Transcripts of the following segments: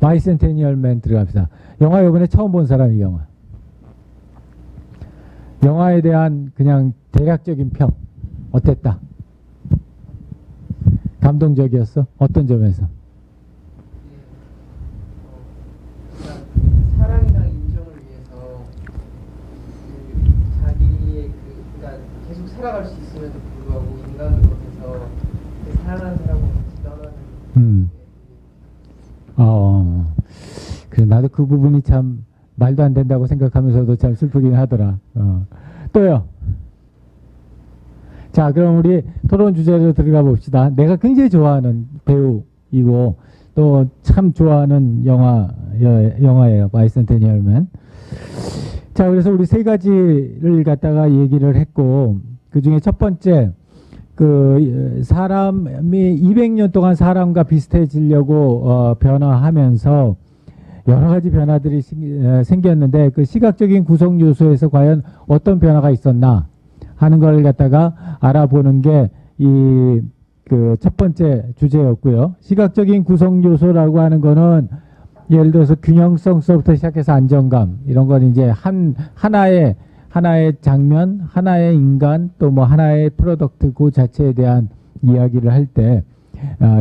바이센테니얼맨 들어갑시다. 영화 이번에 처음 본 사람이 영화. 영화에 대한 그냥 대략적인 평 어땠다? 감동적이었어? 어떤 점에서? 사랑이랑 인정을 위해서 자기의 그러니까 계속 살아갈 수 있음에도 불구하고 인간으로 해서 사랑하는 사람과 같이 떠나는. 그래 나도 그 부분이 참 말도 안 된다고 생각하면서도 참 슬프긴 하더라. 또요. 자, 그럼 우리 토론 주제로 들어가 봅시다. 내가 굉장히 좋아하는 배우이고 또 참 좋아하는 영화예요. 바이센테니얼맨. 자, 그래서 우리 세 가지를 갖다가 얘기를 했고 그 중에 첫 번째 그 사람이 200년 동안 사람과 비슷해지려고 변화하면서 여러 가지 변화들이 생겼는데 그 시각적인 구성 요소에서 과연 어떤 변화가 있었나 하는 걸 갖다가 알아보는 게 이 그 첫 번째 주제였고요. 시각적인 구성 요소라고 하는 거는 예를 들어서 균형성서부터 시작해서 안정감 이런 건 이제 하나의 장면, 하나의 인간 또 뭐 하나의 프로덕트 그 자체에 대한 이야기를 할 때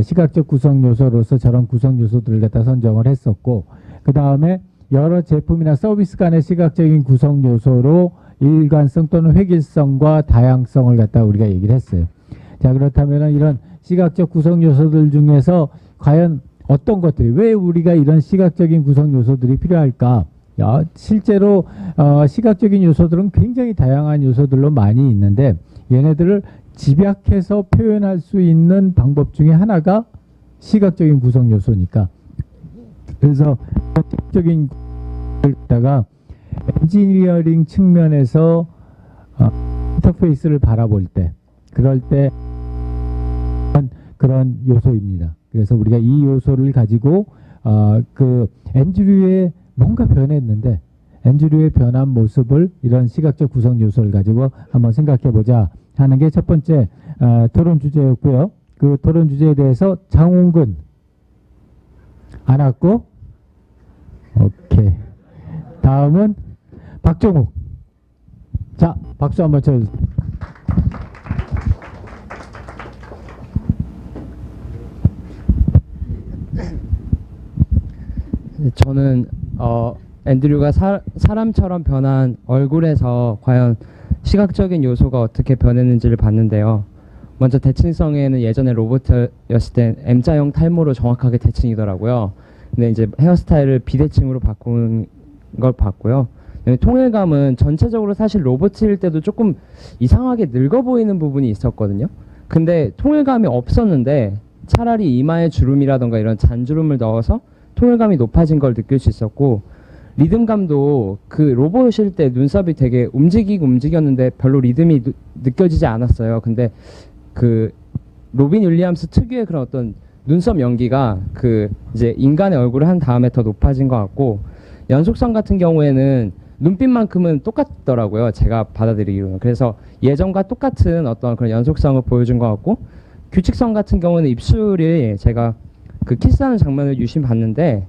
시각적 구성 요소로서 저런 구성 요소들을 갖다 선정을 했었고 그 다음에 여러 제품이나 서비스 간의 시각적인 구성 요소로 일관성 또는 획일성과 다양성을 갖다 우리가 얘기를 했어요. 자, 그렇다면 이런 시각적 구성 요소들 중에서 과연 어떤 것들이 왜 우리가 이런 시각적인 구성 요소들이 필요할까? 실제로 시각적인 요소들은 굉장히 다양한 요소들로 많이 있는데 얘네들을 집약해서 표현할 수 있는 방법 중에 하나가 시각적인 구성 요소니까 그래서 시각적인 다가 엔지니어링 측면에서 인터페이스를 바라볼 때 그럴 때 그런 요소입니다. 그래서 우리가 이 요소를 가지고 그 앤드류의 뭔가 변했는데 앤드류의 변한 모습을 이런 시각적 구성 요소를 가지고 한번 생각해 보자 하는 게 첫 번째 토론 주제였고요. 그 토론 주제에 대해서 장홍근 안 왔고 오케이. 다음은 박종욱. 자, 박수 한번 쳐주세요. 저는 앤드류가 사람처럼 변한 얼굴에서 과연 시각적인 요소가 어떻게 변했는지를 봤는데요. 먼저 대칭성에는 예전에 로봇이었을 땐 M자형 탈모로 정확하게 대칭이더라고요. 근데 이제 헤어스타일을 비대칭으로 바꾼 걸 봤고요. 통일감은 전체적으로 사실 로봇일 때도 조금 이상하게 늙어 보이는 부분이 있었거든요. 근데 통일감이 없었는데 차라리 이마에 주름이라던가 이런 잔주름을 넣어서 통일감이 높아진 걸 느낄 수 있었고 리듬감도 그 로봇일 때 눈썹이 되게 움직였는데 별로 리듬이 느껴지지 않았어요. 근데 그 로빈 윌리엄스 특유의 그런 어떤 눈썹 연기가 그 이제 인간의 얼굴을 한 다음에 더 높아진 것 같고 연속성 같은 경우에는 눈빛만큼은 똑같더라고요. 제가 받아들이기로는. 그래서 예전과 똑같은 어떤 그런 연속성을 보여준 것 같고 규칙성 같은 경우는 입술이 제가 그 키스하는 장면을 유심히 봤는데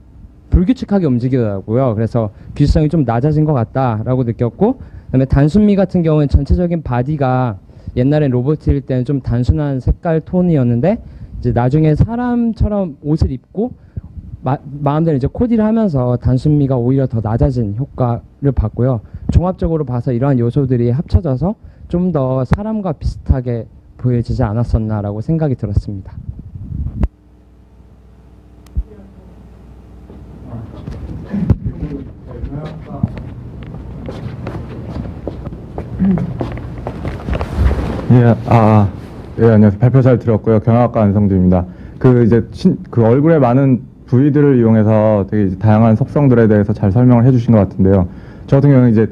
불규칙하게 움직이더라고요. 그래서 규칙성이 좀 낮아진 것 같다라고 느꼈고 그다음에 단순미 같은 경우는 전체적인 바디가 옛날엔 로봇일 때는 좀 단순한 색깔 톤이었는데 이제 나중에 사람처럼 옷을 입고 마음대로 이제 코디를 하면서 단순미가 오히려 더 낮아진 효과를 봤고요. 종합적으로 봐서 이러한 요소들이 합쳐져서 좀 더 사람과 비슷하게 보여지지 않았었나라고 생각이 들었습니다. 예, 안녕하세요. 발표 잘 들었고요. 경영학과 안성주입니다. 그 얼굴에 많은 부위들을 이용해서 되게 이제 다양한 속성들에 대해서 잘 설명을 해주신 것 같은데요. 저 같은 경우는 이제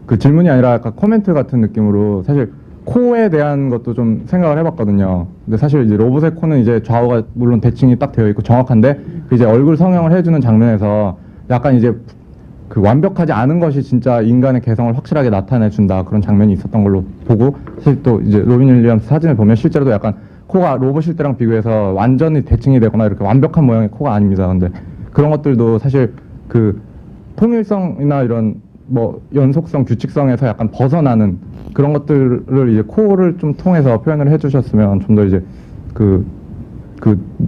그 질문이 아니라 약간 코멘트 같은 느낌으로 사실 코에 대한 것도 좀 생각을 해봤거든요. 근데 사실 이제 로봇의 코는 이제 좌우가 물론 대칭이 딱 되어 있고 정확한데 그 이제 얼굴 성형을 해주는 장면에서 약간 이제 그 완벽하지 않은 것이 진짜 인간의 개성을 확실하게 나타내준다 그런 장면이 있었던 걸로 보고 사실 또 이제 로빈 윌리엄스 사진을 보면 실제로도 약간 코가 로봇일 때랑 비교해서 완전히 대칭이 되거나 이렇게 완벽한 모양의 코가 아닙니다. 근데 그런 것들도 사실 그 통일성이나 이런 뭐 연속성, 규칙성에서 약간 벗어나는 그런 것들을 이제 코어를 좀 통해서 표현을 해주셨으면 좀 더 이제 그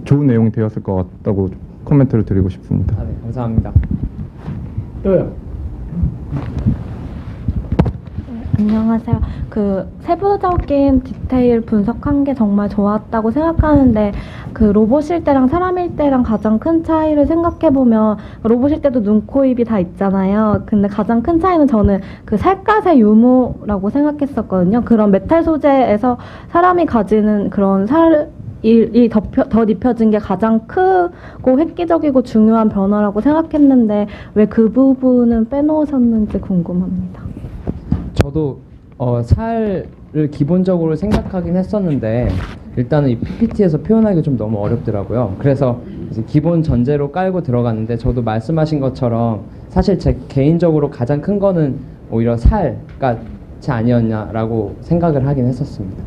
좋은 내용이 되었을 것 같다고 코멘트를 드리고 싶습니다. 네, 감사합니다. 또요. 안녕하세요. 그 세부적인 디테일 분석한 게 정말 좋았다고 생각하는데 그 로봇일 때랑 사람일 때랑 가장 큰 차이를 생각해 보면 로봇일 때도 눈, 코, 입이 다 있잖아요. 근데 가장 큰 차이는 저는 그 살갗의 유무라고 생각했었거든요. 그런 메탈 소재에서 사람이 가지는 그런 살이 더 입혀진 게 가장 크고 획기적이고 중요한 변화라고 생각했는데 왜 그 부분은 빼놓으셨는지 궁금합니다. 저도 살을 기본적으로 생각하긴 했었는데 일단은 이 PPT에서 표현하기가 좀 너무 어렵더라고요. 그래서 이제 기본 전제로 깔고 들어갔는데 저도 말씀하신 것처럼 사실 제 개인적으로 가장 큰 거는 오히려 살까지 아니었냐라고 생각을 하긴 했었습니다.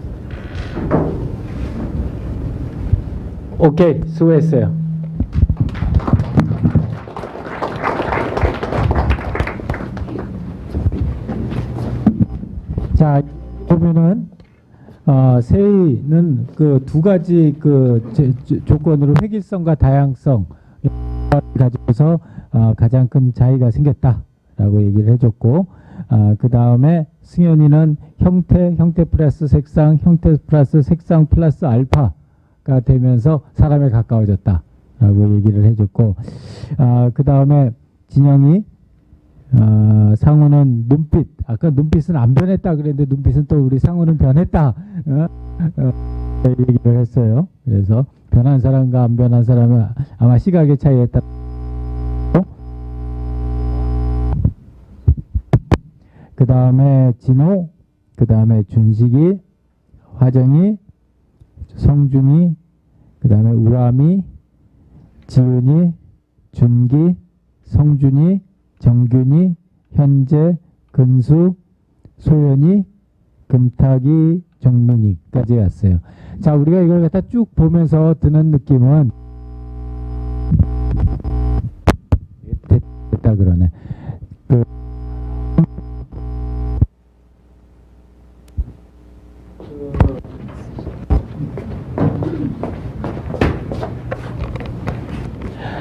오케이, 수고했어요. 자, 보면은 세이는 그 두 가지 그 조건으로 획일성과 다양성 가지고서 가장 큰 차이가 생겼다라고 얘기를 해줬고, 그 다음에 승현이는 형태 플러스 색상, 형태 플러스 색상 플러스 알파가 되면서 사람에 가까워졌다라고 얘기를 해줬고, 그 다음에 진영이 상우는 눈빛, 아까 눈빛은 안 변했다 그랬는데 눈빛은 또 우리 상우는 변했다 얘기를 했어요. 그래서 변한 사람과 안 변한 사람은 아마 시각의 차이에 따라 그 다음에 진호, 그 다음에 준식이, 화정이, 성준이, 그 다음에 우람이, 지은이, 준기, 성준이, 정균이, 현재, 근수, 소연이, 금탁이, 정민이까지 왔어요. 자, 우리가 이걸 갖다 쭉 보면서 드는 느낌은 됐다 그러네.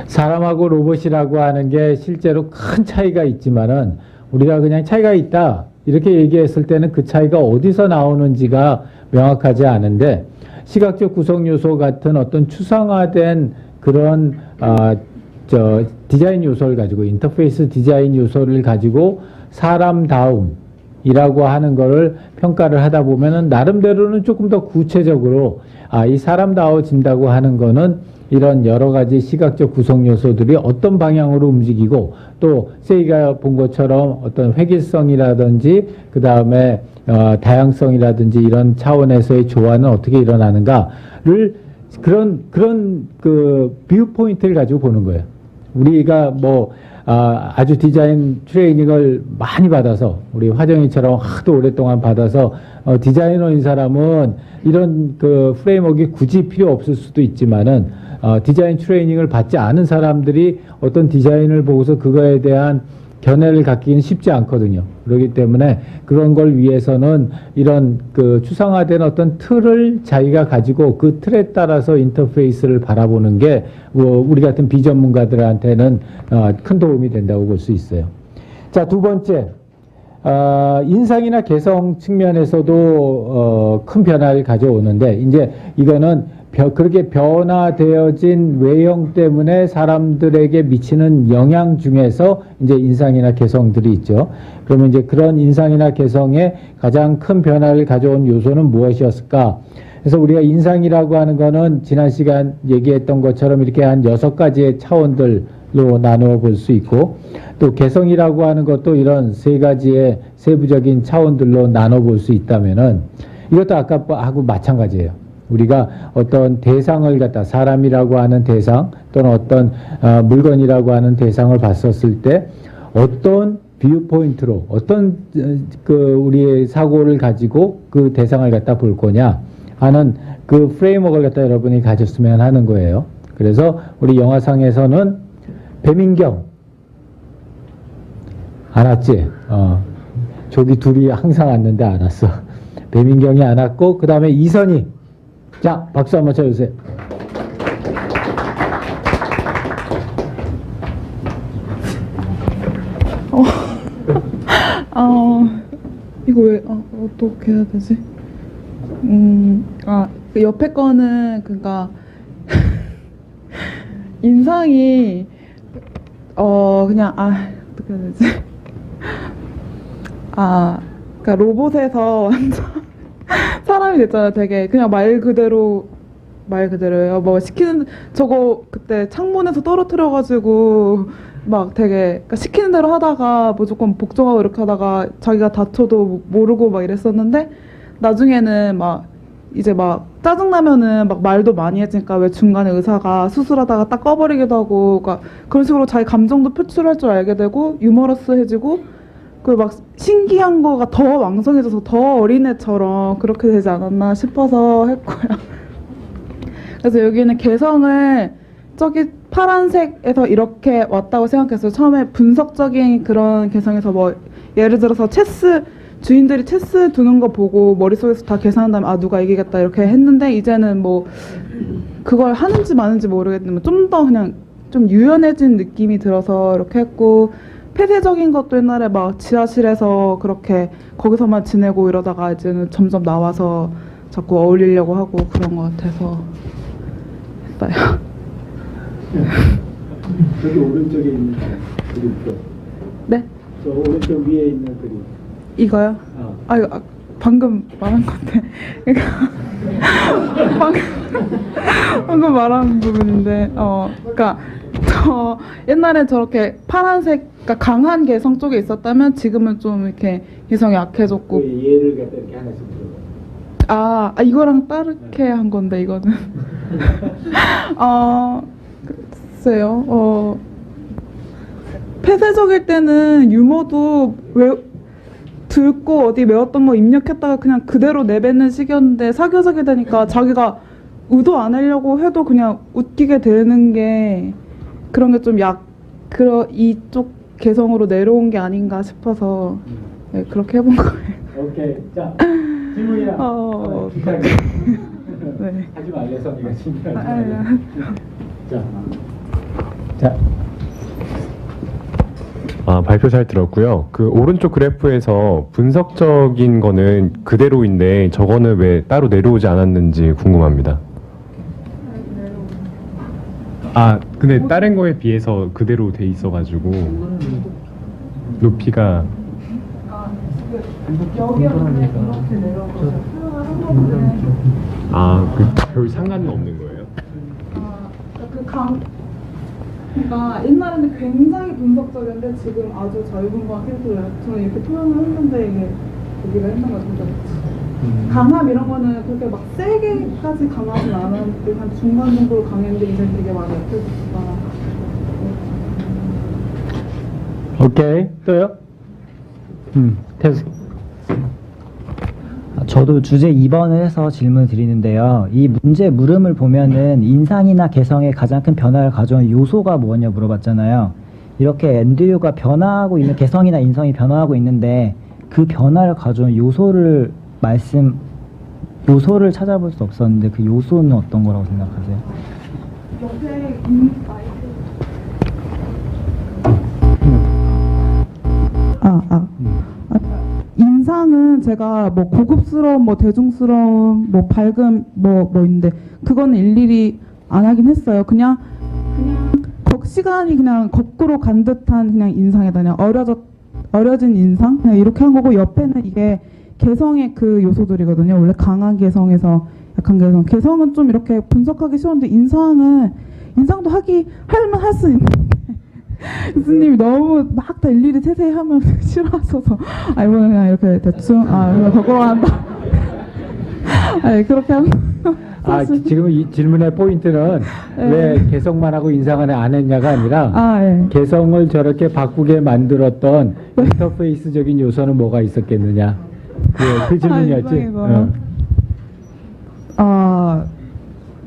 사람하고 로봇이라고 하는 게 실제로 큰 차이가 있지만은 우리가 그냥 차이가 있다 이렇게 얘기했을 때는 그 차이가 어디서 나오는지가 명확하지 않은데 시각적 구성 요소 같은 어떤 추상화된 그런 디자인 요소를 가지고 인터페이스 디자인 요소를 가지고 사람다움이라고 하는 거를 평가를 하다 보면은 나름대로는 조금 더 구체적으로 이 사람다워진다고 하는 거는 이런 여러 가지 시각적 구성 요소들이 어떤 방향으로 움직이고 또 세이가 본 것처럼 어떤 획일성이라든지 그 다음에 다양성이라든지 이런 차원에서의 조화는 어떻게 일어나는가를 그런 그 뷰 포인트를 가지고 보는 거예요. 우리가 뭐 아주 디자인 트레이닝을 많이 받아서 우리 화정이처럼 하도 오랫동안 받아서 디자이너인 사람은 이런 그 프레임워크가 굳이 필요 없을 수도 있지만은 디자인 트레이닝을 받지 않은 사람들이 어떤 디자인을 보고서 그거에 대한 견해를 갖기는 쉽지 않거든요. 그렇기 때문에 그런 걸 위해서는 이런 그 추상화된 어떤 틀을 자기가 가지고 그 틀에 따라서 인터페이스를 바라보는 게 우리 같은 비전문가들한테는 큰 도움이 된다고 볼 수 있어요. 자, 두 번째, 인상이나 개성 측면에서도 큰 변화를 가져오는데 이제 이거는 그렇게 변화되어진 외형 때문에 사람들에게 미치는 영향 중에서 이제 인상이나 개성들이 있죠. 그러면 이제 그런 인상이나 개성에 가장 큰 변화를 가져온 요소는 무엇이었을까? 그래서 우리가 인상이라고 하는 거는 지난 시간 얘기했던 것처럼 이렇게 한 6가지의 차원들로 나누어 볼 수 있고 또 개성이라고 하는 것도 이런 3가지의 세부적인 차원들로 나눠 볼 수 있다면은 이것도 아까하고 마찬가지예요. 우리가 어떤 대상을 갖다 사람이라고 하는 대상 또는 어떤 물건이라고 하는 대상을 봤었을 때 어떤 뷰 포인트로 어떤 그 우리의 사고를 가지고 그 대상을 갖다 볼 거냐 하는 그 프레임워크를 갖다 여러분이 가졌으면 하는 거예요. 그래서 우리 영화상에서는 배민경. 안 왔지? 저기 둘이 항상 왔는데 안 왔어. 배민경이 안 왔고, 그 다음에 이선희. 자, 박수 한번 쳐주세요. 이거 왜, 어떻게 해야 되지? 그 옆에 거는, 그니까, 인상이, 그냥, 어떻게 해야 되지? 그니까 로봇에서 완전 사람이 됐잖아요. 되게, 그냥 말 그대로예요. 뭐 시키는, 저거 그때 창문에서 떨어뜨려가지고, 막 되게 그러니까 시키는 대로 하다가 무조건 복종하고 이렇게 하다가 자기가 다쳐도 모르고 막 이랬었는데 나중에는 막 이제 막 짜증나면은 막 말도 많이 해지니까 왜 중간에 의사가 수술하다가 딱 꺼버리기도 하고 그러니까 그런 식으로 자기 감정도 표출할 줄 알게 되고 유머러스해지고 그 막 신기한 거가 더 왕성해져서 더 어린애처럼 그렇게 되지 않았나 싶어서 했고요. 그래서 여기는 개성을 저기 파란색에서 이렇게 왔다고 생각했어요. 처음에 분석적인 그런 개성에서 뭐 예를 들어서 주인들이 체스 두는 거 보고 머릿속에서 다 계산한 다음에 누가 이기겠다 이렇게 했는데 이제는 뭐 그걸 하는지 마는지 모르겠지만 좀 더 그냥 좀 유연해진 느낌이 들어서 이렇게 했고 폐쇄적인 것도 옛날에 막 지하실에서 그렇게 거기서만 지내고 이러다가 이제는 점점 나와서 자꾸 어울리려고 하고 그런 것 같아서 했어요. 저기 오른쪽에 있는 그림. 네? 저 오른쪽 위에 있는 그림. 이거요? 이거 방금 말한 건데. 방금 말한 부분인데, 그러니까 저 옛날에 저렇게 파란색, 그러니까 강한 개성 쪽에 있었다면 지금은 좀 이렇게 개성이 약해졌고. 얘를 갖다 이렇게 하나씩 들어봐. 이거랑 다르게 한 건데 이거는. 글쎄요. 폐쇄적일 때는 유머도 듣고 어디 외웠던 거 입력했다가 그냥 그대로 내뱉는 식이었는데 사교적이 되니까 자기가 의도 안 하려고 해도 그냥 웃기게 되는 게 그런 게 좀 이쪽 개성으로 내려온 게 아닌가 싶어서 네, 그렇게 해본 거예요. 오케이. 자, 질문이야. 네. 하지 말래서 네가 질문하지. 자. 발표 잘 들었고요. 그 오른쪽 그래프에서 분석적인 거는 그대로인데 저거는 왜 따로 내려오지 않았는지 궁금합니다. 근데 다른 거에 비해서 그대로 돼 있어가지고 높이가 별 상관은 없는 거예요? 그러니까 옛날에는 굉장히 분석적인데 지금 아주 자유분방 캐릭터를 저는 이렇게 표현을 했는데 이게 여기가 했는 거 진짜 강함 이런 거는 그렇게 막 세게까지 강하진 않았는데 한 중간 정도로 강했는데 이제 되게 많이 약해졌다. 오케이. 또요? 태수. 저도 주제 2번을 해서 질문을 드리는데요. 이 문제 물음을 보면은 인상이나 개성에 가장 큰 변화를 가져온 요소가 뭐냐 물어봤잖아요. 이렇게 앤드류가 변화하고 있는 개성이나 인성이 변화하고 있는데 그 변화를 가져온 요소를 찾아볼 수 없었는데 그 요소는 어떤 거라고 생각하세요? 옆에 인상은 제가 뭐 고급스러운 뭐 대중스러운 뭐 밝음 뭐 있는데 그거는 일일이 안 하긴 했어요. 그냥 시간이 그냥 거꾸로 간 듯한 그냥 인상이다. 그냥 어려진 인상 그냥 이렇게 한 거고 옆에는 이게 개성의 그 요소들이거든요. 원래 강한 개성에서 약한 개성은 좀 이렇게 분석하기 쉬운데 인상도 할만 할 수 있는데 교수님이 너무 막 다 일일이 세세히 하면 싫어하셔서 이번에 그냥 이렇게 대충 그냥 거꾸로 한다. 그렇게 하면 지금 이 질문의 포인트는 왜 개성만 하고 인상은 안 했냐가 아니라 개성을 저렇게 바꾸게 만들었던 인터페이스적인 요소는 뭐가 있었겠느냐. 그 질문이었지.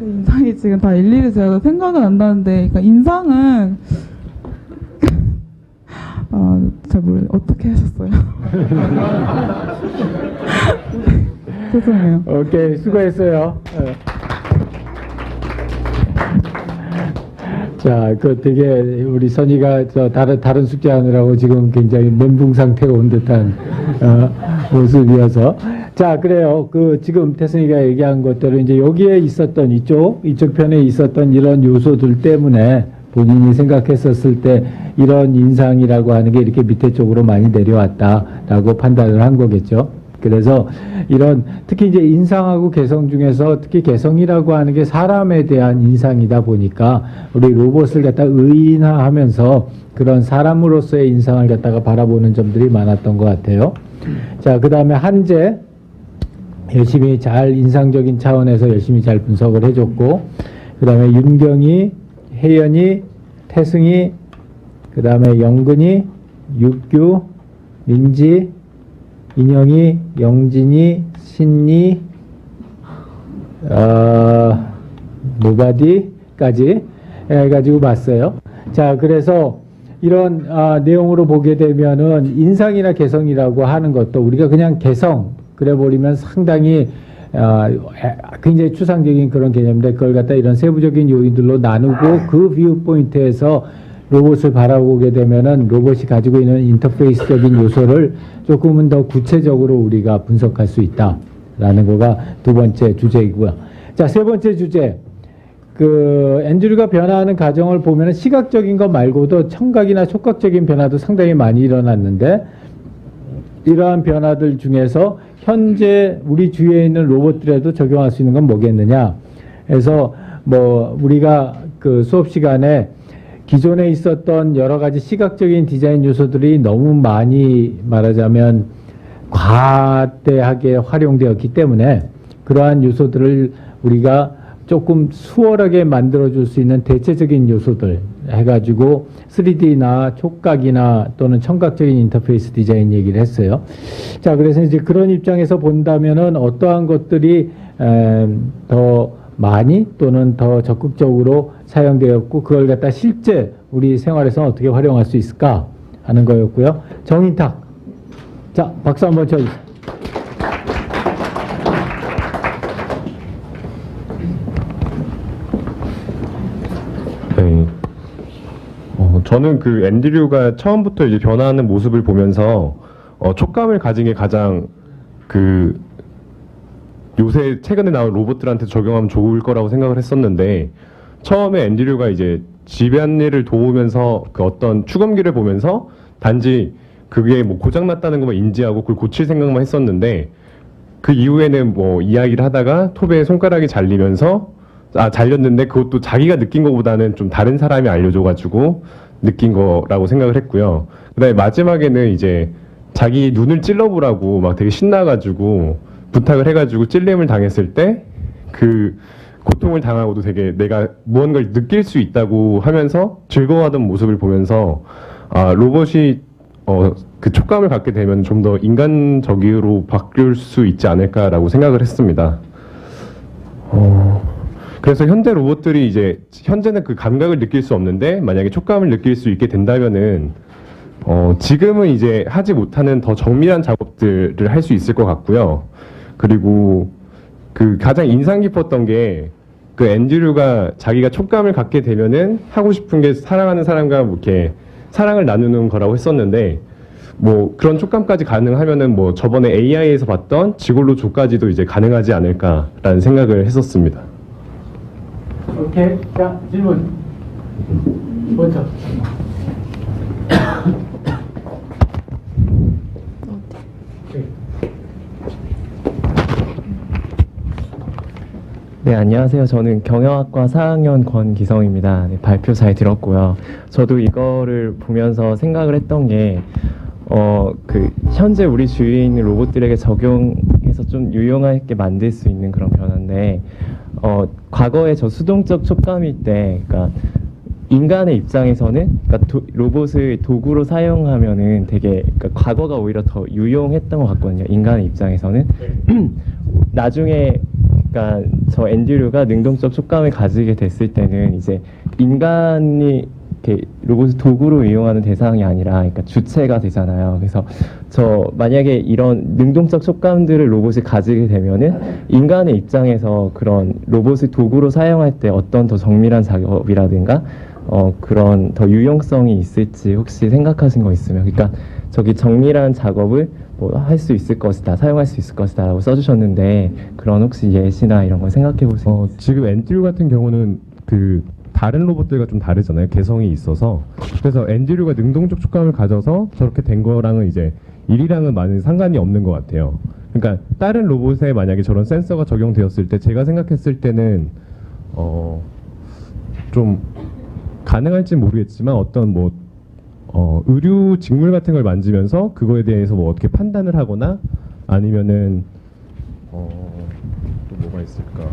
인상이 지금 다 일일이 제가 생각은 안 나는데, 그러니까 인상은 잘 모르겠어요. 어떻게 하셨어요? 죄송해요. 오케이, 수고했어요. 자, 그 되게 우리 선이가 다른 숙제하느라고 지금 굉장히 멘붕 상태가 온 듯한 모습이어서. 자, 그래요. 지금 태승이가 얘기한 것대로 이제 여기에 있었던 이쪽 편에 있었던 이런 요소들 때문에 본인이 생각했었을 때 이런 인상이라고 하는 게 이렇게 밑에 쪽으로 많이 내려왔다라고 판단을 한 거겠죠. 그래서 이런 특히 이제 인상하고 개성 중에서 특히 개성이라고 하는 게 사람에 대한 인상이다 보니까 우리 로봇을 갖다 의인화하면서 그런 사람으로서의 인상을 갖다가 바라보는 점들이 많았던 것 같아요. 자, 그 다음에 한재 열심히 잘 인상적인 차원에서 열심히 잘 분석을 해줬고, 그 다음에 윤경이, 혜연이, 태승이, 그 다음에 영근이, 육규, 민지, 인영이, 영진이, 신니, 노바디까지 해가지고 봤어요. 자, 그래서 이런 내용으로 보게 되면은 인상이나 개성이라고 하는 것도 우리가 그냥 개성 그래 버리면 상당히 굉장히 추상적인 그런 개념인데, 그걸 갖다 이런 세부적인 요인들로 나누고 그 뷰 포인트에서 로봇을 바라보게 되면은 로봇이 가지고 있는 인터페이스적인 요소를 조금은 더 구체적으로 우리가 분석할 수 있다라는 거가 두 번째 주제이고요. 자, 세 번째 주제. 앤드류가 변화하는 과정을 보면은 시각적인 것 말고도 청각이나 촉각적인 변화도 상당히 많이 일어났는데, 이러한 변화들 중에서 현재 우리 주위에 있는 로봇들에도 적용할 수 있는 건 뭐겠느냐. 그래서 우리가 수업 시간에 기존에 있었던 여러 가지 시각적인 디자인 요소들이 너무 많이 말하자면 과대하게 활용되었기 때문에 그러한 요소들을 우리가 조금 수월하게 만들어줄 수 있는 대체적인 요소들 해가지고 3D나 촉각이나 또는 청각적인 인터페이스 디자인 얘기를 했어요. 자, 그래서 이제 그런 입장에서 본다면은 어떠한 것들이 더 많이 또는 더 적극적으로 사용되었고 그걸 갖다 실제 우리 생활에서 어떻게 활용할 수 있을까 하는 거였고요. 정인탁. 자, 박수 한번 쳐주세요. 네. 저는 앤드류가 처음부터 이제 변화하는 모습을 보면서 촉감을 가진 게 가장 요새 최근에 나온 로봇들한테 적용하면 좋을 거라고 생각을 했었는데, 처음에 앤드류가 이제 집안일을 도우면서 어떤 추검기를 보면서 단지 그게 고장났다는 것만 인지하고 그걸 고칠 생각만 했었는데, 그 이후에는 이야기를 하다가 톱에 손가락이 잘렸는데 그것도 자기가 느낀 것보다는 좀 다른 사람이 알려줘가지고 느낀 거라고 생각을 했고요. 그 다음에 마지막에는 이제 자기 눈을 찔러보라고 막 되게 신나가지고 부탁을 해가지고 찔림을 당했을 때 그 고통을 당하고도 되게 내가 무언가를 느낄 수 있다고 하면서 즐거워하던 모습을 보면서 로봇이 그 촉감을 갖게 되면 좀 더 인간적으로 바뀔 수 있지 않을까라고 생각을 했습니다. 그래서 현대 로봇들이 이제 현재는 그 감각을 느낄 수 없는데 만약에 촉감을 느낄 수 있게 된다면은 지금은 이제 하지 못하는 더 정밀한 작업들을 할 수 있을 것 같고요. 그리고 가장 인상 깊었던 게 앤드류가 자기가 촉감을 갖게 되면은 하고 싶은 게 사랑하는 사람과 이렇게 사랑을 나누는 거라고 했었는데, 그런 촉감까지 가능하면은 저번에 AI에서 봤던 지골로조까지도 이제 가능하지 않을까라는 생각을 했었습니다. 오케이. 자, 질문. 먼저. 네, 안녕하세요. 저는 경영학과 4학년 권기성입니다. 네, 발표 잘 들었고요. 저도 이거를 보면서 생각을 했던 게, 현재 우리 주위에 있는 로봇들에게 적용해서 좀 유용하게 만들 수 있는 그런 변화인데, 과거에 저 수동적 촉감일 때, 그러니까 인간의 입장에서는 로봇을 도구로 사용하면은 되게 과거가 오히려 더 유용했던 것 같거든요. 인간의 입장에서는. 나중에 저 앤드류가 능동적 촉감을 가지게 됐을 때는 이제 인간이 이렇게 로봇을 도구로 이용하는 대상이 아니라 그러니까 주체가 되잖아요. 그래서 저 만약에 이런 능동적 촉감들을 로봇이 가지게 되면은 인간의 입장에서 그런 로봇을 도구로 사용할 때 어떤 더 정밀한 작업이라든가 그런 더 유용성이 있을지 혹시 생각하신 거 있으면, 그러니까 저기 정밀한 작업을 뭐 할 수 있을 것이다, 사용할 수 있을 것이다라고 써주셨는데 그런 혹시 예시나 이런 걸 생각해 보세요. 지금 엔드류 같은 경우는 그 다른 로봇들과 좀 다르잖아요. 개성이 있어서. 그래서 엔드류가 능동적 촉감을 가져서 저렇게 된 거랑은 이제 일이랑은 많은 상관이 없는 것 같아요. 그러니까 다른 로봇에 만약에 저런 센서가 적용되었을 때 제가 생각했을 때는 좀 가능할지 모르겠지만 어떤 뭐 의류 직물 같은 걸 만지면서 그거에 대해서 뭐 어떻게 판단을 하거나 아니면은 또 뭐가 있을까?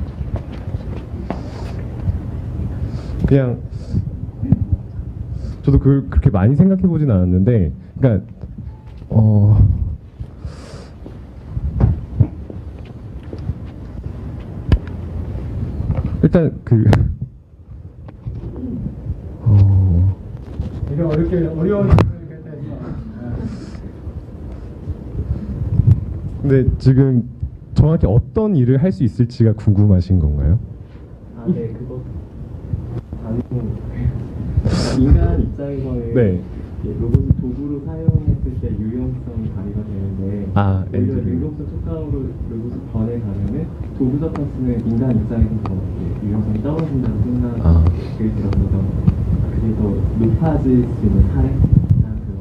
그냥 저도 그렇게 많이 생각해 보진 않았는데, 그러니까 일단 이게 어려운 근데 지금 정확히 어떤 일을 할 수 있을지가 궁금하신 건가요? 네, 그거 인간 입장에서는 네. 로봇을 도구로 사용했을 때 유용성이 발휘가 되는데 오히려 능동적 촉감으로 로봇을 변해가면은 도구적 가치는 인간 입장에서 더 유용성이 떨어진다고 생각이 들어서 그게 더 높아질 수 있는 사례나 그런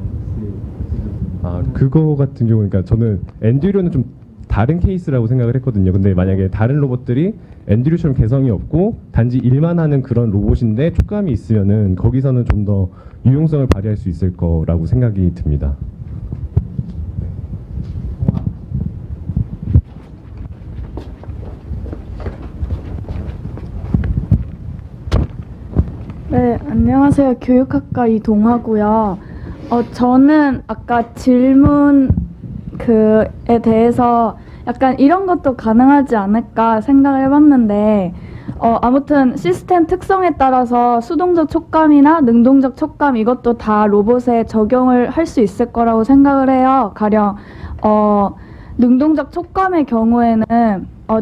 혹시 그거 같은 경우, 그러니까 저는 엔듀류는 좀 다른 케이스라고 생각을 했거든요. 근데 만약에 다른 로봇들이 엔듀류처럼 개성이 없고 단지 일만 하는 그런 로봇인데 촉감이 있으면은 거기서는 좀 더 유용성을 발휘할 수 있을 거라고 생각이 듭니다. 네, 안녕하세요. 교육학과 이동하고요. 저는 아까 질문 그에 대해서 약간 이런 것도 가능하지 않을까 생각을 해봤는데, 아무튼 시스템 특성에 따라서 수동적 촉감이나 능동적 촉감 이것도 다 로봇에 적용을 할 수 있을 거라고 생각을 해요. 가령 능동적 촉감의 경우에는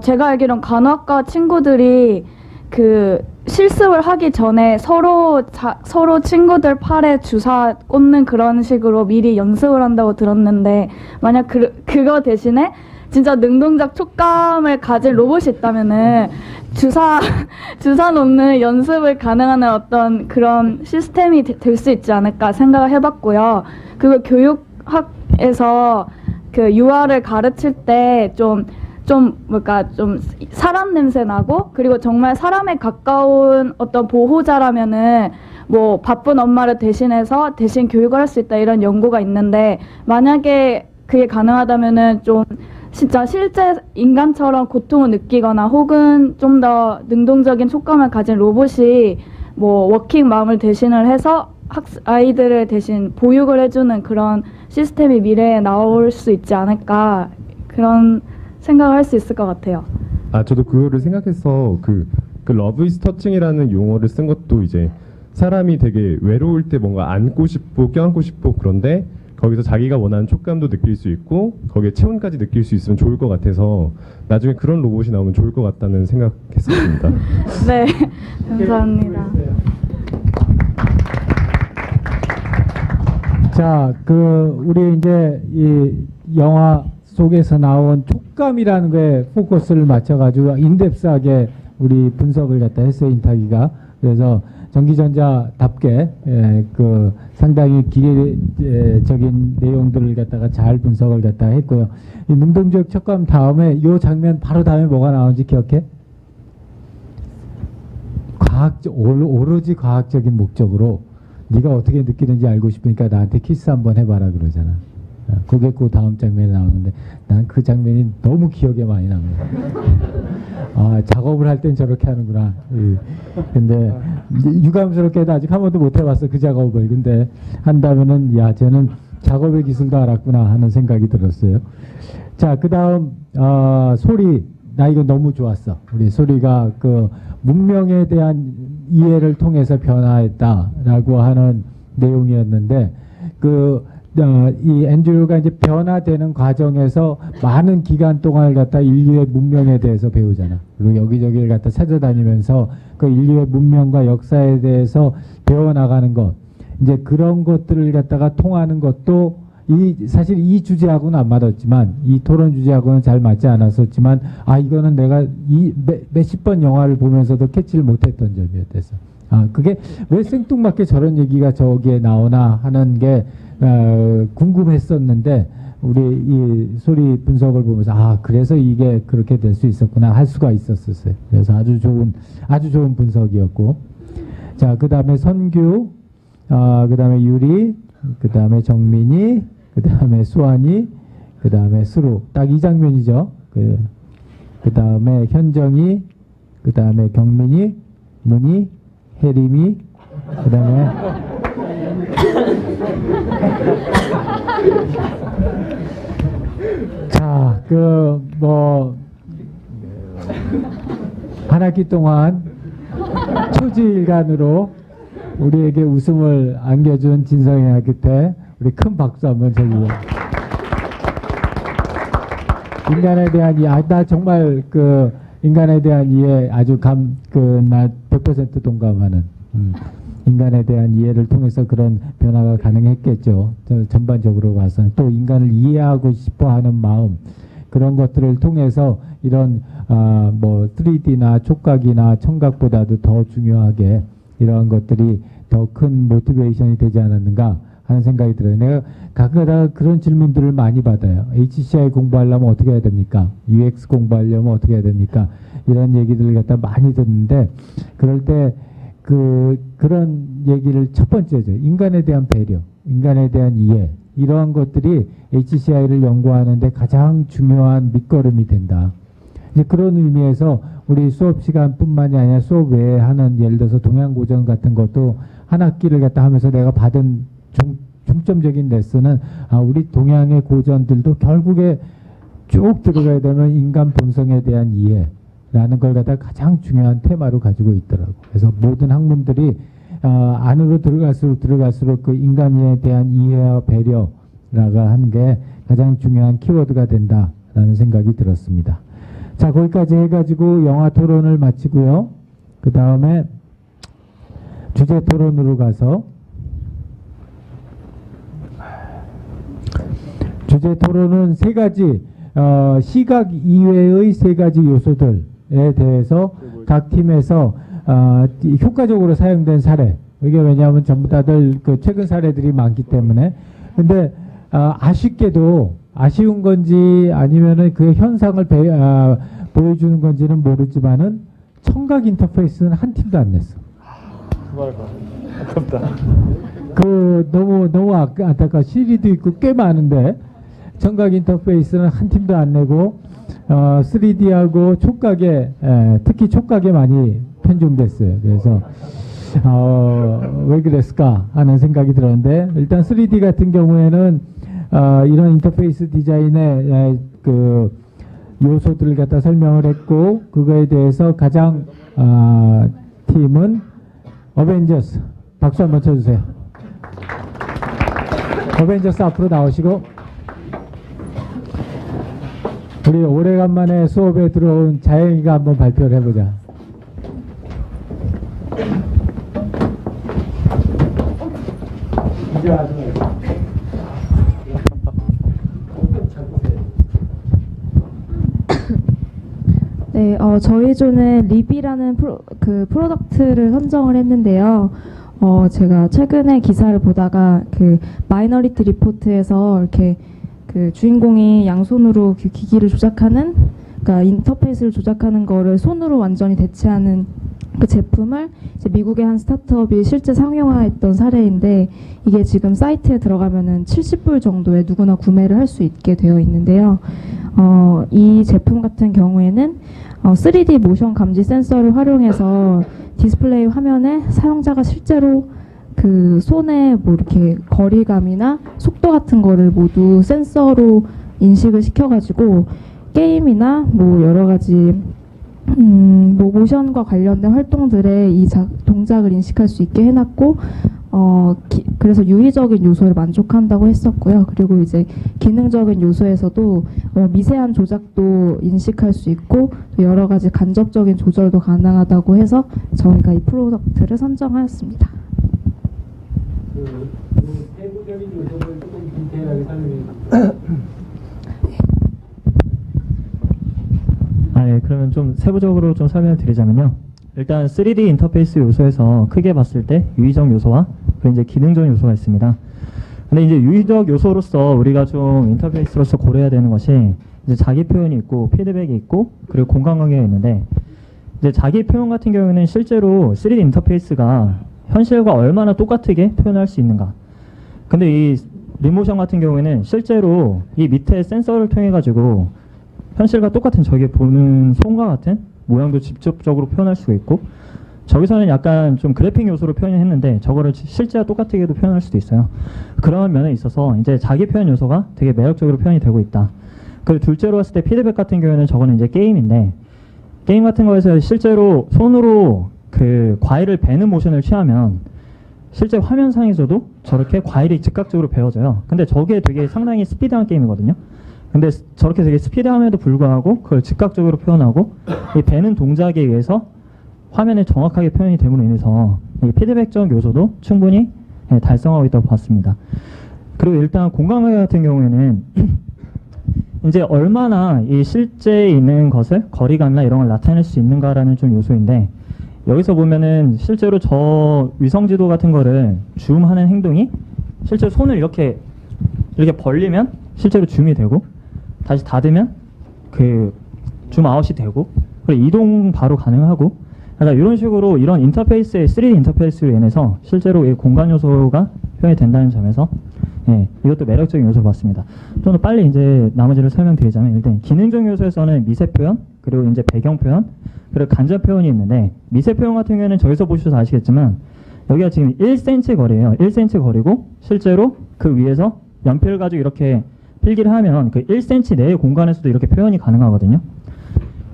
제가 알기론 간호학과 친구들이 그 실습을 하기 전에 서로 친구들 팔에 주사 꽂는 그런 식으로 미리 연습을 한다고 들었는데, 만약 그거 대신에 진짜 능동적 촉감을 가진 로봇이 있다면은 주사 놓는 연습을 가능하는 어떤 그런 시스템이 될 수 있지 않을까 생각을 해봤고요. 그리고 교육학에서 그 유아를 가르칠 때 좀 사람 냄새 나고, 그리고 정말 사람에 가까운 어떤 보호자라면은 뭐 바쁜 엄마를 대신해서 대신 교육을 할 수 있다 이런 연구가 있는데, 만약에 그게 가능하다면은 좀 진짜 실제 인간처럼 고통을 느끼거나 혹은 좀 더 능동적인 촉감을 가진 로봇이 뭐 워킹맘을 대신을 해서 아이들을 대신 보육을 해주는 그런 시스템이 미래에 나올 수 있지 않을까, 그런 생각을 할 수 있을 것 같아요. 저도 그거를 생각해서 그 러브 이즈 터칭이라는 용어를 쓴 것도 이제 사람이 되게 외로울 때 뭔가 안고 싶고 껴안고 싶고 그런데 거기서 자기가 원하는 촉감도 느낄 수 있고 거기에 체온까지 느낄 수 있으면 좋을 것 같아서 나중에 그런 로봇이 나오면 좋을 것 같다는 생각했었습니다. 네, 감사합니다. 자, 우리 이제 이 영화 속에서 나온 촉감이라는 거에 포커스를 맞춰가지고 인덱스하게 우리 분석을 갖다 했어요, 인터뷰가. 그래서 전기전자답게 상당히 기계적인 내용들을 갖다가 잘 분석을 갖다 했고요. 이 능동적 촉감 다음에 이 장면 바로 다음에 뭐가 나오는지 기억해? 오로지 과학적인 목적으로 네가 어떻게 느끼는지 알고 싶으니까 나한테 키스 한번 해봐라 그러잖아. 그게 그 다음 장면에 나오는데 난 그 장면이 너무 기억에 많이 남아요. 작업을 할 땐 저렇게 하는구나. 근데 유감스럽게도 아직 한 번도 못 해봤어, 그 작업을. 근데 한다면은 야, 쟤는 작업의 기술도 알았구나 하는 생각이 들었어요. 자, 그 다음 소리. 나 이거 너무 좋았어. 우리 소리가 그 문명에 대한 이해를 통해서 변화했다라고 하는 내용이었는데 이 앤드류가 이제 변화되는 과정에서 많은 기간 동안을 갖다 인류의 문명에 대해서 배우잖아. 그리고 여기저기를 갖다 찾아다니면서 그 인류의 문명과 역사에 대해서 배워나가는 것, 이제 그런 것들을 갖다가 통하는 것도 사실 이 주제하고는 안 맞았지만, 이 토론 주제하고는 잘 맞지 않았었지만, 이거는 내가 몇십 번 영화를 보면서도 캐치를 못했던 점이었대서. 그게 왜 생뚱맞게 저런 얘기가 저기에 나오나 하는 게 궁금했었는데, 우리 이 소리 분석을 보면서 그래서 이게 그렇게 될 수 있었구나 할 수가 있었어요. 그래서 아주 좋은 분석이었고, 자, 그 다음에 선규, 그 다음에 유리, 그 다음에 정민이, 그 다음에 수환이, 그 다음에 수로. 딱 이 장면이죠. 그 다음에 현정이, 그 다음에 경민이, 문희, 혜림이, 그 다음에 자, 한 학기 동안 초지일간으로 우리에게 웃음을 안겨준 진성의 학교 때 우리 큰 박수 한번 쳐주세요. 인간에 대한 나 정말 인간에 대한 이해 아주 나 100% 동감하는 인간에 대한 이해를 통해서 그런 변화가 가능했겠죠. 전반적으로 봐서는 또 인간을 이해하고 싶어하는 마음, 그런 것들을 통해서 이런 3D나 촉각이나 청각보다도 더 중요하게 이러한 것들이 더 큰 모티베이션이 되지 않았는가 하는 생각이 들어요. 내가 가끔가다 그런 질문들을 많이 받아요. HCI 공부하려면 어떻게 해야 됩니까? UX 공부하려면 어떻게 해야 됩니까? 이런 얘기들을 갖다 많이 듣는데, 그럴 때 그런 얘기를 첫 번째죠. 인간에 대한 배려, 인간에 대한 이해, 이러한 것들이 HCI를 연구하는데 가장 중요한 밑거름이 된다. 이제 그런 의미에서 우리 수업 시간뿐만이 아니라 수업 외에 하는, 예를 들어서 동양고전 같은 것도 한 학기를 갖다 하면서 내가 받은 중점적인 레슨은 우리 동양의 고전들도 결국에 쭉 들어가야 되면 인간 본성에 대한 이해라는 걸 갖다 가장 중요한 테마로 가지고 있더라고. 그래서 모든 학문들이 안으로 들어갈수록 그 인간에 대한 이해와 배려라고 하는 게 가장 중요한 키워드가 된다라는 생각이 들었습니다. 자, 거기까지 해가지고 영화 토론을 마치고요. 그 다음에 주제 토론으로 가서 주제 토론은 세 가지 시각 이외의 세 가지 요소들에 대해서 각 팀에서 효과적으로 사용된 사례, 이게 왜냐하면 전부 다들 최근 사례들이 많기 때문에, 근데 아쉽게도 아쉬운 건지 아니면은 그 현상을 보여주는 건지는 모르지만은 청각 인터페이스는 한 팀도 안 냈어. 아깝다. 너무 안타까워. CD도 있고 꽤 많은데 청각 인터페이스는 한 팀도 안 내고 3D하고 촉각에 특히 촉각에 많이 편중됐어요. 그래서 왜 그랬을까 하는 생각이 들었는데, 일단 3D 같은 경우에는 이런 인터페이스 디자인의 요소들을 갖다 설명을 했고, 그거에 대해서 가장 팀은 어벤져스. 박수 한번 쳐주세요. 어벤져스 앞으로 나오시고, 우리 오래간만에 수업에 들어온 자영이가 한번 발표를 해보자. 네, 저희 조는 리비라는 프로덕트를 선정을 했는데요. 제가 최근에 기사를 보다가 마이너리티 리포트에서 이렇게 주인공이 양손으로 기기를 조작하는, 그러니까 인터페이스를 조작하는 거를 손으로 완전히 대체하는 그 제품을 이제 미국의 한 스타트업이 실제 상용화했던 사례인데, 이게 지금 사이트에 들어가면은 70불 정도에 누구나 구매를 할 수 있게 되어 있는데요. 이 제품 같은 경우에는 3D 모션 감지 센서를 활용해서 디스플레이 화면에 사용자가 실제로 그 손에 이렇게 거리감이나 속도 같은 거를 모두 센서로 인식을 시켜가지고 게임이나 여러 가지 뭐 모션과 관련된 활동들에 이 동작을 인식할 수 있게 해놨고, 그래서 유의적인 요소를 만족한다고 했었고요. 그리고 이제 기능적인 요소에서도 미세한 조작도 인식할 수 있고, 또 여러 가지 간접적인 조절도 가능하다고 해서 저희가 이 프로덕트를 선정하였습니다. 세부적인 요소를 조금 디테일하게 설명해 주세요. 네, 그러면 좀 세부적으로 좀 설명을 드리자면요. 일단 3D 인터페이스 요소에서 크게 봤을 때 유의적 요소와 그리고 이제 기능적 요소가 있습니다. 근데 이제 유의적 요소로서 우리가 좀 인터페이스로서 고려해야 되는 것이 이제 자기 표현이 있고 피드백이 있고 그리고 공간 관계가 있는데, 이제 자기 표현 같은 경우에는 실제로 3D 인터페이스가 현실과 얼마나 똑같게 표현할 수 있는가. 근데 이 리모션 같은 경우에는 실제로 이 밑에 센서를 통해 가지고 현실과 똑같은 저게 보는 손과 같은 모양도 직접적으로 표현할 수가 있고, 저기서는 약간 좀 그래픽 요소로 표현했는데 저거를 실제와 똑같게도 표현할 수도 있어요. 그런 면에 있어서 이제 자기 표현 요소가 되게 매력적으로 표현이 되고 있다. 그리고 둘째로 봤을 때 피드백 같은 경우에는 저거는 이제 게임인데, 게임 같은 거에서 실제로 손으로 그 과일을 베는 모션을 취하면 실제 화면상에서도 저렇게 과일이 즉각적으로 베어져요. 근데 저게 되게 상당히 스피드한 게임이거든요. 근데 저렇게 되게 스피드함에도 불구하고 그걸 즉각적으로 표현하고 이 베는 동작에 의해서 화면에 정확하게 표현이 됨으로 인해서 이 피드백적 요소도 충분히 달성하고 있다고 봤습니다. 그리고 일단 공간관 같은 경우에는 이제 얼마나 이 실제 있는 것을 거리감이나 이런 걸 나타낼 수 있는가라는 좀 요소인데, 여기서 보면은 실제로 저 위성지도 같은 거를 줌하는 행동이 실제로 손을 이렇게 벌리면 실제로 줌이 되고, 다시 닫으면 그 줌 아웃이 되고, 그리고 이동 바로 가능하고, 그러니까 이런 식으로 이런 인터페이스의 3D 인터페이스로 인해서 실제로 이 공간 요소가 표현이 된다는 점에서 이것도 매력적인 요소를 봤습니다. 좀 더 빨리 이제 나머지를 설명드리자면, 일단 기능적 요소에서는 미세 표현, 그리고 이제 배경 표현, 그리고 간접 표현이 있는데, 미세 표현 같은 경우에는 저기서 보셔서 아시겠지만 여기가 지금 1cm 거리예요. 1cm 거리고 실제로 그 위에서 연필을 가지고 이렇게 필기를 하면 그 1cm 내의 공간에서도 이렇게 표현이 가능하거든요.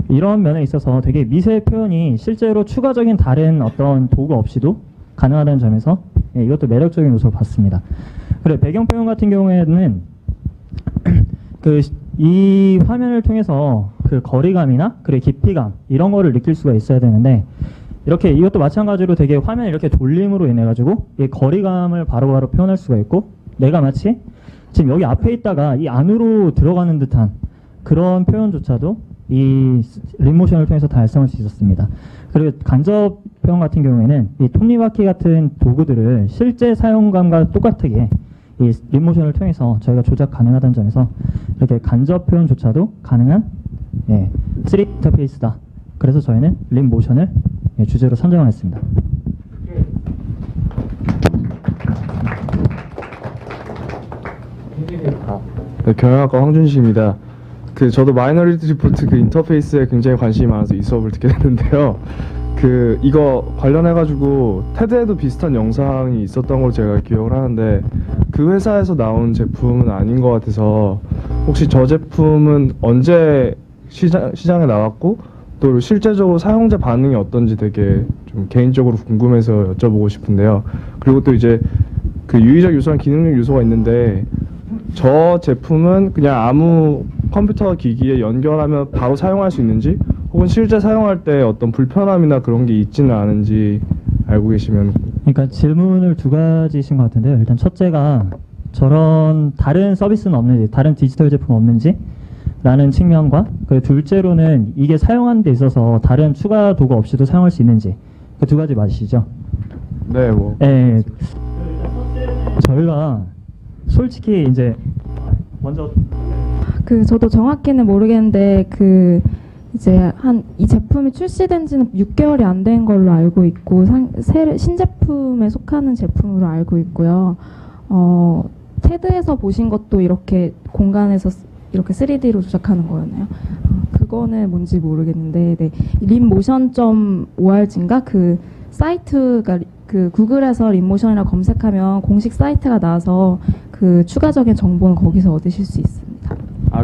이런 면에 있어서 되게 미세 표현이 실제로 추가적인 다른 어떤 도구 없이도 가능하다는 점에서 이것도 매력적인 요소를 봤습니다. 그리고 배경 표현 같은 경우에는 이 화면을 통해서 그 거리감이나 그리고 깊이감 이런 거를 느낄 수가 있어야 되는데, 이렇게 이것도 마찬가지로 되게 화면을 이렇게 돌림으로 인해 가지고 이 거리감을 바로바로 표현할 수가 있고, 내가 마치 지금 여기 앞에 있다가 이 안으로 들어가는 듯한 그런 표현조차도 이 립모션을 통해서 달성할 수 있었습니다. 그리고 간접 표현 같은 경우에는 이 톱니바퀴 같은 도구들을 실제 사용감과 똑같게 이 립모션을 통해서 저희가 조작 가능하다는 점에서 이렇게 간접 표현조차도 가능한 3D 인터페이스다. 그래서 저희는 립모션을 주제로 선정했습니다. 네, 경영학과 황준식입니다. 저도 마이너리티 리포트 인터페이스에 굉장히 관심이 많아서 이 수업을 듣게 됐는데요. 이거 관련해가지고 테드에도 비슷한 영상이 있었던 걸 제가 기억을 하는데, 그 회사에서 나온 제품은 아닌 것 같아서 혹시 저 제품은 언제 시장에 나왔고 또 실제적으로 사용자 반응이 어떤지 되게 좀 개인적으로 궁금해서 여쭤보고 싶은데요. 그리고 또 이제 그 유의적 요소랑 기능적 요소가 있는데, 저 제품은 그냥 아무 컴퓨터 기기에 연결하면 바로 사용할 수 있는지, 혹은 실제 사용할 때 어떤 불편함이나 그런 게 있지는 않은지 알고 계시면. 그러니까 질문을 두 가지신 것 같은데요. 일단 첫째가 저런 다른 서비스는 없는지, 다른 디지털 제품 없는지 라는 측면과, 그리고 둘째로는 이게 사용하는 데 있어서 다른 추가 도구 없이도 사용할 수 있는지, 그 두 가지 맞으시죠? 네, 뭐. 네. 저희가 솔직히 이제 먼저 저도 정확히는 모르겠는데 이제 이 제품이 출시된 지는 6개월이 안 된 걸로 알고 있고, 신제품에 속하는 제품으로 알고 있고요. 테드에서 보신 것도 이렇게 공간에서 이렇게 3D로 조작하는 거였나요? 그거는 뭔지 모르겠는데, 립모션.org인가 그 사이트가 구글에서 립모션이라 검색하면 공식 사이트가 나와서 그 추가적인 정보는 거기서 얻으실 수 있습니다.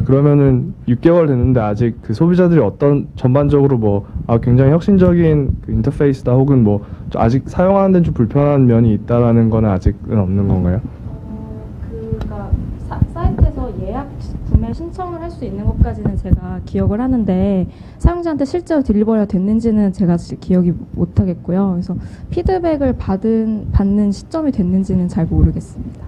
그러면은 6개월 됐는데 아직 그 소비자들이 어떤 전반적으로 뭐 굉장히 혁신적인 그 인터페이스다 혹은 뭐 아직 사용하는 데는 좀 불편한 면이 있다라는 거는 아직은 없는 건가요? 그가 사이트에서 예약 구매 신청을 할 수 있는 것까지는 제가 기억을 하는데 사용자한테 실제로 딜리버리가 됐는지는 제가 기억이 못 하겠고요. 그래서 피드백을 받는 시점이 됐는지는 잘 모르겠습니다.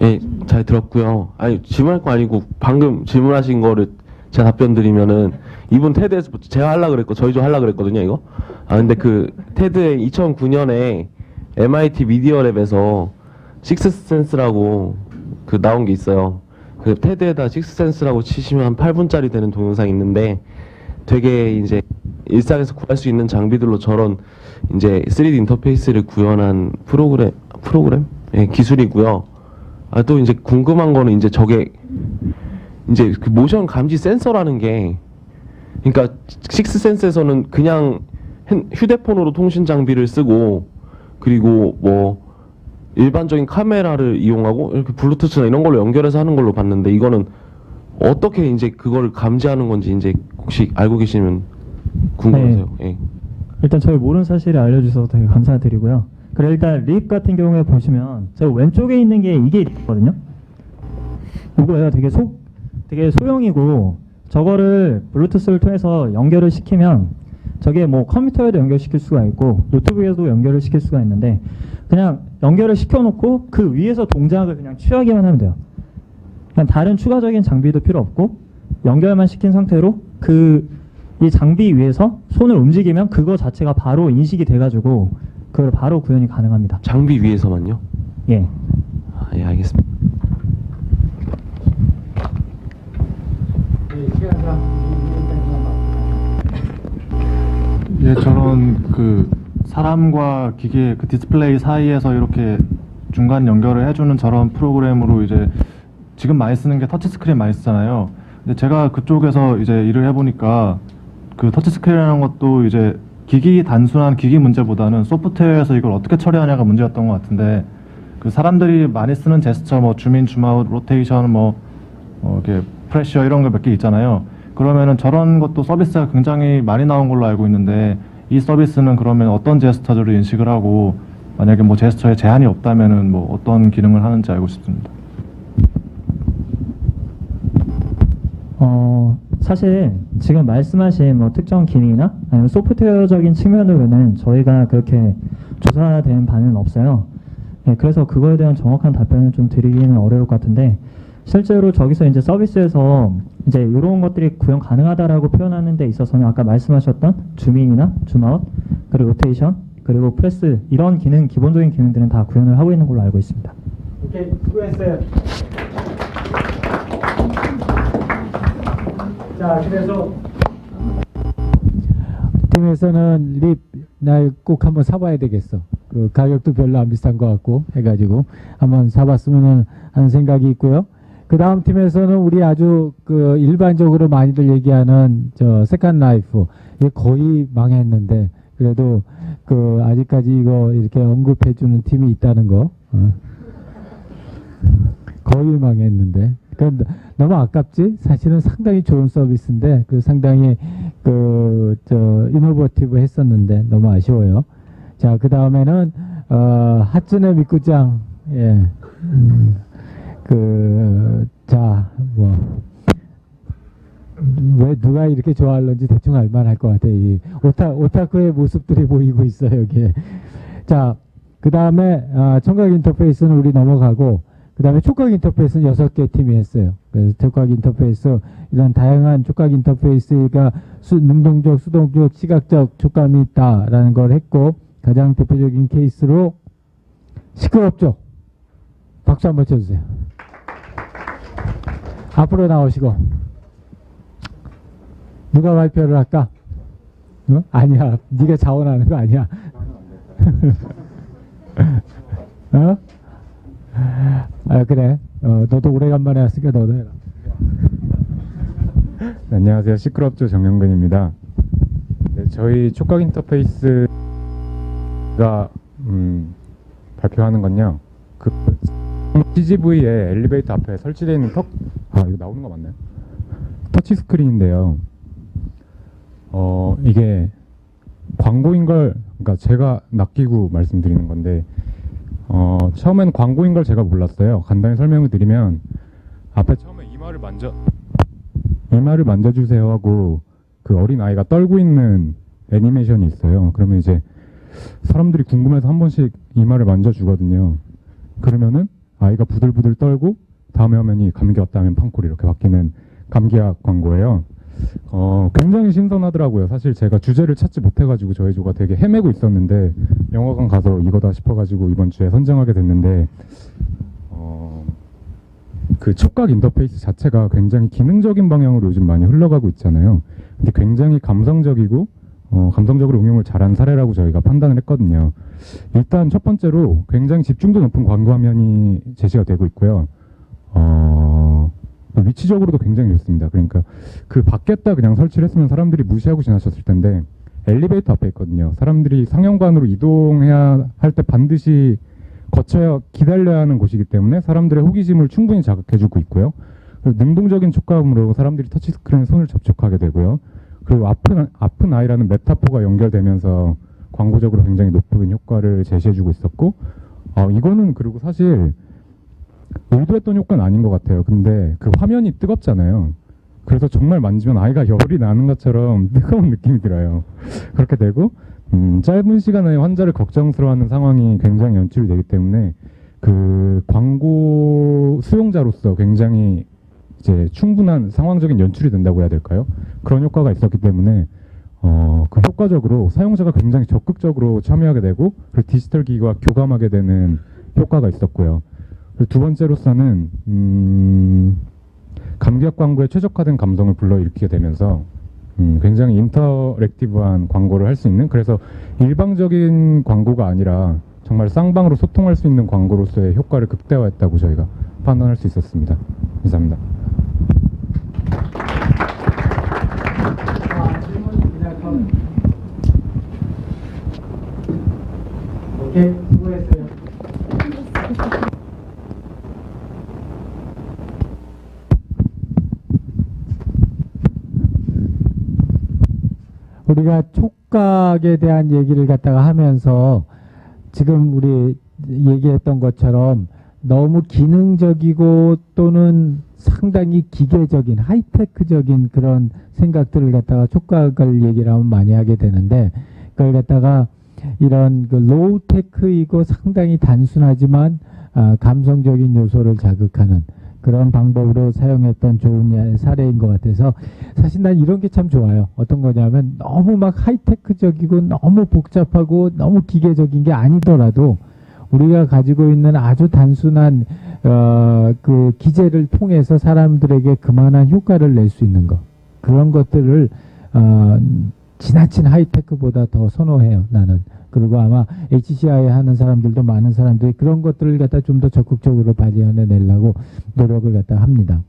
예, 잘 들었고요. 아니 질문할 거 아니고 방금 질문하신 거를 제가 답변 드리면은 이분 테드에서 제가 하려고 그랬고 저희 좀 하려고 그랬거든요 이거. 근데 그 테드에 2009년에 MIT 미디어랩에서 식스센스라고 그 나온 게 있어요. 그 테드에다 식스센스라고 치시면 한 8분짜리 되는 동영상이 있는데 되게 이제 일상에서 구할 수 있는 장비들로 저런 이제 3D 인터페이스를 구현한 프로그램 예, 기술이고요. 또 이제 궁금한 거는 이제 저게 이제 그 모션 감지 센서라는 게 그러니까 식스센스에서는 그냥 휴대폰으로 통신 장비를 쓰고 그리고 뭐 일반적인 카메라를 이용하고 이렇게 블루투스나 이런 걸로 연결해서 하는 걸로 봤는데 이거는 어떻게 이제 그걸 감지하는 건지 이제 혹시 알고 계시면 궁금해서요. 예. 일단 저희 모르는 사실을 알려주셔서 되게 감사드리고요. 그래 일단 립 같은 경우에 보시면 저 왼쪽에 있는 게 이게 있거든요. 이거예요. 되게 소형이고 저거를 블루투스를 통해서 연결을 시키면 저게 뭐 컴퓨터에도 연결시킬 수가 있고 노트북에도 연결을 시킬 수가 있는데 그냥 연결을 시켜놓고 그 위에서 동작을 그냥 취하기만 하면 돼요. 그냥 다른 추가적인 장비도 필요 없고 연결만 시킨 상태로 이 장비 위에서 손을 움직이면 그거 자체가 바로 인식이 돼가지고 그걸 바로 구현이 가능합니다. 장비 위에서만요? 예. 예, 알겠습니다. 예, 저는 그 사람과 기계 그 디스플레이 사이에서 이렇게 중간 연결을 해주는 저런 프로그램으로 이제 지금 많이 쓰는 게 터치스크린 많이 쓰잖아요. 근데 제가 그쪽에서 이제 일을 해보니까 그 터치스크린이라는 것도 이제 단순한 기기 문제보다는 소프트웨어에서 이걸 어떻게 처리하냐가 문제였던 것 같은데 그 사람들이 많이 쓰는 제스처 뭐 줌인, 줌아웃, 로테이션 이렇게 프레셔 이런 거 몇 개 있잖아요. 그러면은 저런 것도 서비스가 굉장히 많이 나온 걸로 알고 있는데 이 서비스는 그러면 어떤 제스처들을 인식을 하고 만약에 뭐 제스처에 제한이 없다면은 뭐 어떤 기능을 하는지 알고 싶습니다. 사실 지금 말씀하신 뭐 특정 기능이나 아니면 소프트웨어적인 측면으로는 저희가 그렇게 조사된 바는 없어요. 네, 그래서 그거에 대한 정확한 답변을 좀 드리기는 어려울 것 같은데 실제로 저기서 이제 서비스에서 이제 이런 것들이 구현 가능하다라고 표현하는 데 있어서는 아까 말씀하셨던 줌인이나 줌아웃 그리고 로테이션 그리고 프레스 이런 기본적인 기능들은 다 구현을 하고 있는 걸로 알고 있습니다. 오케이, 수고했어요. 자, 그래서 팀에서는 립 나 꼭 한번 사봐야 되겠어. 그 가격도 별로 안 비싼 것 같고 해가지고 한번 사봤으면 하는 생각이 있고요. 그 다음 팀에서는 우리 아주 그 일반적으로 많이들 얘기하는 저 세컨 라이프 이게 거의 망했는데 그래도 그 아직까지 이거 이렇게 언급해주는 팀이 있다는 거 거의 망했는데 그건 너무 아깝지. 사실은 상당히 좋은 서비스인데 그 상당히 이노버티브 했었는데 너무 아쉬워요. 자, 그 다음에는 하츠네 미쿠짱 예. 왜 누가 이렇게 좋아하는지 대충 알만할 것 같아요. 이 오타쿠의 모습들이 보이고 있어요, 여기에. 자, 그 다음에 청각 인터페이스는 우리 넘어가고, 그 다음에 촉각 인터페이스는 6개 팀이 했어요. 그래서 촉각 인터페이스, 이런 다양한 촉각 인터페이스가 능동적, 수동적, 시각적 촉감이 있다라는 걸 했고, 가장 대표적인 케이스로 시끄럽죠? 박수 한번 쳐주세요. 앞으로 나오시고. 누가 발표를 할까? 아니야. 네가 자원하는 거 아니야. 그래. 너도 오래간만에 왔으니까 너도 해라. 네, 안녕하세요. 시끄럽죠 정영근입니다. 네, 저희 촉각 인터페이스 제가 발표하는 건요. 그 CGV의 엘리베이터 앞에 설치되어 있는 이거 나오는 거 맞나요? 터치 스크린인데요. 이게 광고인 걸, 그러니까 제가 낚이고 말씀드리는 건데, 처음엔 광고인 걸 제가 몰랐어요. 간단히 설명을 드리면, 앞에 처음에 이마를 만져주세요 하고, 그 어린 아이가 떨고 있는 애니메이션이 있어요. 그러면 이제 사람들이 궁금해서 한 번씩 이마를 만져주거든요. 그러면은 아이가 부들부들 떨고, 다음에 화면이 감기 왔다면 팡콜 이렇게 바뀌는 감기약 광고예요. 굉장히 신선하더라고요. 사실 제가 주제를 찾지 못해가지고 저희 조가 되게 헤매고 있었는데 영화관 가서 이거다 싶어가지고 이번 주에 선정하게 됐는데 그 촉각 인터페이스 자체가 굉장히 기능적인 방향으로 요즘 많이 흘러가고 있잖아요. 근데 굉장히 감성적이고 감성적으로 응용을 잘한 사례라고 저희가 판단을 했거든요. 일단 첫 번째로 굉장히 집중도 높은 광고 화면이 제시가 되고 있고요. 위치적으로도 굉장히 좋습니다. 그러니까 그 밖에다 그냥 설치를 했으면 사람들이 무시하고 지나쳤을 텐데 엘리베이터 앞에 있거든요. 사람들이 상영관으로 이동해야 할 때 반드시 거쳐야 기다려야 하는 곳이기 때문에 사람들의 호기심을 충분히 자극해주고 있고요. 그리고 능동적인 촉감으로 사람들이 터치스크린에 손을 접촉하게 되고요. 그리고 아픈 아이라는 메타포가 연결되면서 광고적으로 굉장히 높은 효과를 제시해주고 있었고, 이거는 그리고 사실 의도했던 효과는 아닌 것 같아요. 근데 그 화면이 뜨겁잖아요. 그래서 정말 만지면 아이가 열이 나는 것처럼 뜨거운 느낌이 들어요. 그렇게 되고 짧은 시간에 환자를 걱정스러워하는 상황이 굉장히 연출이 되기 때문에 그 광고 수용자로서 굉장히 이제 충분한 상황적인 연출이 된다고 해야 될까요? 그런 효과가 있었기 때문에 그 효과적으로 사용자가 굉장히 적극적으로 참여하게 되고 그리고 디지털 기기와 교감하게 되는 효과가 있었고요. 그리고 두 번째로서는 감기약 광고에 최적화된 감성을 불러일으키게 되면서 굉장히 인터랙티브한 광고를 할 수 있는, 그래서 일방적인 광고가 아니라 정말 쌍방으로 소통할 수 있는 광고로서의 효과를 극대화했다고 저희가 판단할 수 있었습니다. 감사합니다. 오케이, 수고했어요. 우리가 촉각에 대한 얘기를 갖다가 하면서 지금 우리 얘기했던 것처럼 너무 기능적이고 또는 상당히 기계적인 하이테크적인 그런 생각들을 갖다가 촉각을 얘기를 하면 많이 하게 되는데, 그걸 갖다가 이런 그 로우테크이고 상당히 단순하지만 감성적인 요소를 자극하는 그런 방법으로 사용했던 좋은 사례인 것 같아서 사실 난 이런 게 참 좋아요. 어떤 거냐면 너무 막 하이테크적이고 너무 복잡하고 너무 기계적인 게 아니더라도 우리가 가지고 있는 아주 단순한 그 기제를 통해서 사람들에게 그만한 효과를 낼 수 있는 것, 그런 것들을 지나친 하이테크보다 더 선호해요, 나는. 그리고 아마 HCI 하는 사람들도 많은 사람들이 그런 것들을 갖다 좀 더 적극적으로 발휘해 내려고 노력을 갖다 합니다.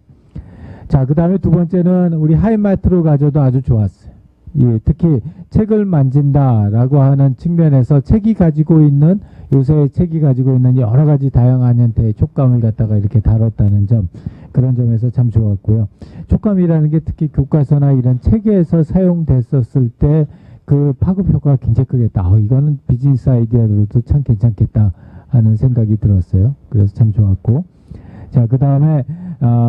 자, 그 다음에 두 번째는 우리 하이마트로 가져도 아주 좋았어요. 예, 특히 책을 만진다라고 하는 측면에서 책이 가지고 있는, 요새 책이 가지고 있는 여러 가지 다양한 형태의 촉감을 갖다가 이렇게 다뤘다는 점, 그런 점에서 참 좋았고요. 촉감이라는 게 특히 교과서나 이런 책에서 사용됐었을 때 그 파급 효과가 굉장히 크겠다. 이거는 비즈니스 아이디어로도 참 괜찮겠다 하는 생각이 들었어요. 그래서 참 좋았고. 자, 그 다음에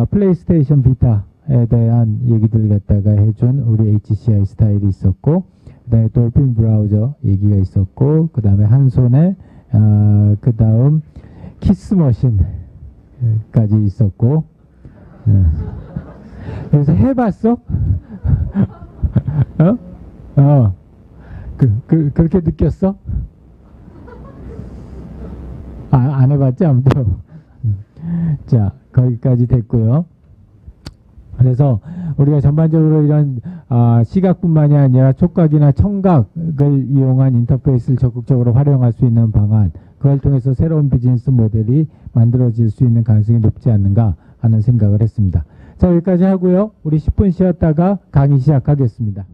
플레이스테이션 비타에 대한 얘기들을 갖다가 해준 우리 HCI 스타일이 있었고, 그 다음에 돌핀 브라우저 얘기가 있었고, 그 다음에 한 손에 그 다음 키스머신까지 있었고. 그래서 해봤어? 그렇게 느꼈어? 안 해봤지, 아무튼. 자, 거기까지 됐고요. 그래서 우리가 전반적으로 이런 시각뿐만이 아니라 촉각이나 청각을 이용한 인터페이스를 적극적으로 활용할 수 있는 방안, 그걸 통해서 새로운 비즈니스 모델이 만들어질 수 있는 가능성이 높지 않는가 하는 생각을 했습니다. 자, 여기까지 하고요. 우리 10분 쉬었다가 강의 시작하겠습니다.